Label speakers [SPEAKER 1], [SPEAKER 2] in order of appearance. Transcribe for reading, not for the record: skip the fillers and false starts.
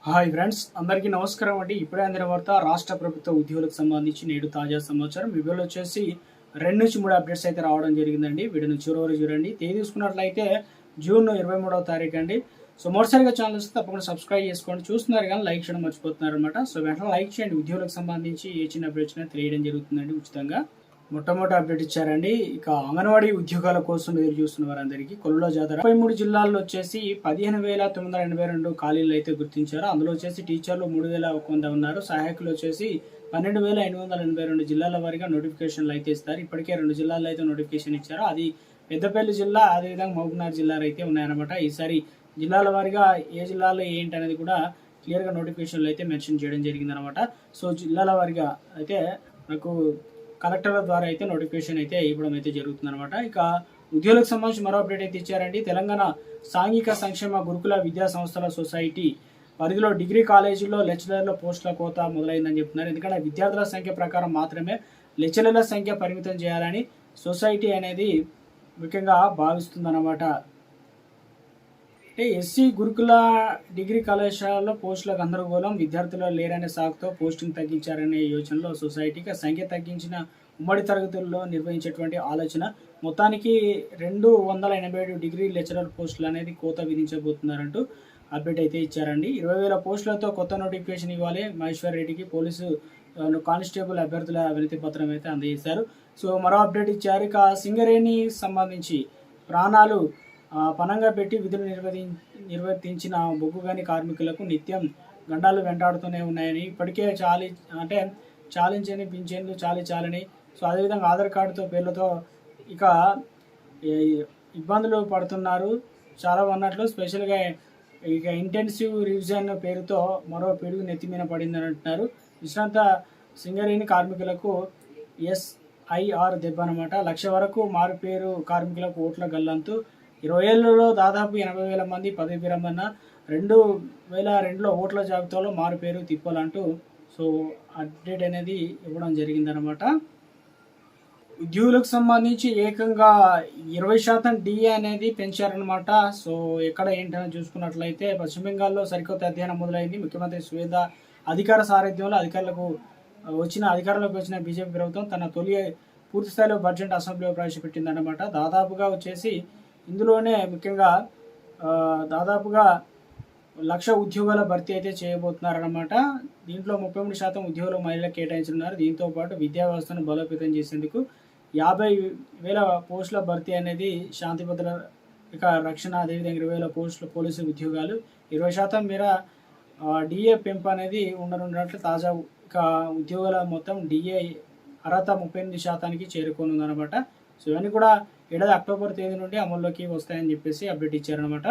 [SPEAKER 1] Hi friends, అందరికీ నమస్కారం అండి. ఇప్పుడే అందిన వార్త రాష్ట్ర ప్రభుత్వ ఉద్యోగులకు సంబంధించి నేడు తాజా సమాచారం. వీడియోలో వచ్చేసి 2-3 అప్డేట్స్ అయితే రావడం జరిగిందండి. వీడియోని చివరి వరకు చూడండి. తేదీ చూసుకున్నట్లయితే జూన్ 23వ తారీఖు అండి. సో మొదటిసారిగా ఛానల్ వస్తే తప్పకుండా సబ్స్క్రైబ్ చేసుకోండి. చూస్తున్నారు కానీ లైక్ చేయడం మర్చిపోతున్నారు అనమాట. సో వెంటనే లైక్ చేయండి. ఉద్యోగులకు సంబంధించి ఏ చిన్న అప్డేట్స్ తెలియడం జరుగుతుందండి ఉచితంగా. మొట్టమొదటి అప్డేట్ ఇచ్చారండి. ఇక అంగన్వాడీ ఉద్యోగాల కోసం ఎదురు చూస్తున్న వారందరికీ కొల్లుల జాతర 33 జిల్లాల్లో వచ్చేసి 15,982 ఖాళీలు అయితే గుర్తించారు. అందులో వచ్చేసి టీచర్లు 3,100 ఉన్నారు. సహాయకులు వచ్చేసి 12,882 జిల్లాల వారీగా నోటిఫికేషన్లు అయితే ఇస్తారు. ఇప్పటికే 2 జిల్లాల్లో అయితే నోటిఫికేషన్ ఇచ్చారు. అది పెద్దపల్లి జిల్లా, అదేవిధంగా మహబూబ్నగర్ జిల్లాలు అయితే ఉన్నాయన్నమాట. ఈసారి జిల్లాల వారీగా ఏ జిల్లాలో ఏంటి అనేది కూడా క్లియర్గా నోటిఫికేషన్లు అయితే మెన్షన్ చేయడం జరిగిందనమాట. సో జిల్లాల వారీగా అయితే నాకు కలెక్టర్ల ద్వారా అయితే నోటిఫికేషన్ అయితే ఇవ్వడం అయితే జరుగుతుందన్నమాట. ఇక ఉద్యోగులకు సంబంధించి మరో అప్డేట్ అయితే ఇచ్చారండి. తెలంగాణ సాంఘిక సంక్షేమ గురుకుల విద్యా సంస్థల సొసైటీ పరిధిలో డిగ్రీ కాలేజీల్లో లెక్చరర్ల పోస్టుల కోత మొదలైందని చెప్తున్నారు. ఎందుకంటే విద్యార్థుల సంఖ్య ప్రకారం మాత్రమే లెక్చరర్ల సంఖ్య పరిమితం చేయాలని సొసైటీ అనేది ముఖ్యంగా భావిస్తుందన్నమాట. అంటే ఎస్సీ గురుకుల డిగ్రీ కళాశాలలో పోస్టుల గందరగోళం, విద్యార్థులు లేరనే సాకుతో పోస్టింగ్ తగ్గించారనే యోచనలో సొసైటీకి సంఖ్య తగ్గించిన ఉమ్మడి తరగతుల్లో నిర్వహించేటువంటి ఆలోచన. మొత్తానికి 287 డిగ్రీ లెక్చరర్ పోస్టులు అనేది కోత విధించబోతున్నారంటూ అప్డేట్ అయితే ఇచ్చారండి. 20,000 పోస్టులతో కొత్త నోటిఫికేషన్ ఇవ్వాలి. మహేశ్వర్ రెడ్డికి పోలీసు కానిస్టేబుల్ అభ్యర్థుల వినతి పత్రం అయితే అందజేశారు. సో మరో అప్డేట్ ఇచ్చారు. ఇక సింగరేణి సంబంధించి ప్రాణాలు పణంగా పెట్టి విధులు నిర్వర్తించిన బొగ్గుగని కార్మికులకు నిత్యం గండాలు వెంటాడుతూనే ఉన్నాయని, ఇప్పటికే చాలించని పింఛన్లు చాలని, సో అదేవిధంగా ఆధార్ కార్డుతో పేర్లతో ఇక ఇబ్బందులు పడుతున్నారు. చాలా ఉన్నట్లు స్పెషల్గా ఇక ఇంటెన్సివ్ రివిజన్ పేరుతో మరో పిడుగు నెత్తిమీద పడిందని అంటున్నారు. విశ్రాంత సింగరేణి కార్మికులకు SIR దెబ్బ అనమాట. 1,00,000 వరకు మారుపేరు కార్మికులకు ఓట్ల గల్లంతు. 20 ఏళ్లలో దాదాపు 80,000 మంది పదవి విరమణ, 2002లో ఓట్ల జాబితాలో మారుపేరు తిప్పాలంటూ సో అప్డేట్ అనేది ఇవ్వడం జరిగిందనమాట. ఉద్యోగులకు సంబంధించి ఏకంగా 20% DA అనేది పెంచారనమాట. సో ఎక్కడ ఏంటని చూసుకున్నట్లయితే పశ్చిమ బెంగాల్లో సరికొత్త అధ్యయనం మొదలైంది. ముఖ్యమంత్రి సువేద అధికార సారథ్యంలో అధికారంలోకి వచ్చిన బీజేపీ ప్రభుత్వం తన తొలి పూర్తి స్థాయిలో బడ్జెట్ అసెంబ్లీలో ప్రవేశపెట్టిందన్నమాట. దాదాపుగా వచ్చేసి ఇందులోనే ముఖ్యంగా దాదాపుగా 1,00,000 ఉద్యోగాల భర్తీ అయితే చేయబోతున్నారన్నమాట. దీంట్లో 33% ఉద్యోగులు మహిళలకు కేటాయించున్నారు. దీంతో పాటు విద్యా వ్యవస్థను బలోపేతం చేసేందుకు 50,000 పోస్టుల భర్తీ అనేది శాంతి భద్రత ఇక రక్షణ, అదేవిధంగా 20,000 పోస్టుల పోలీసు ఉద్యోగాలు, 20% మేర DA పెంపు అనేది ఉండనున్నట్లు తాజా ఇక ఉద్యోగాల మొత్తం DA అర్హత 38%కి చేరుకోనుందన్నమాట. సో ఇవన్నీ కూడా ఏడాది అక్టోబర్ తేదీ నుండి అమల్లోకి వస్తాయని చెప్పేసి అప్డేట్ ఇచ్చారనమాట.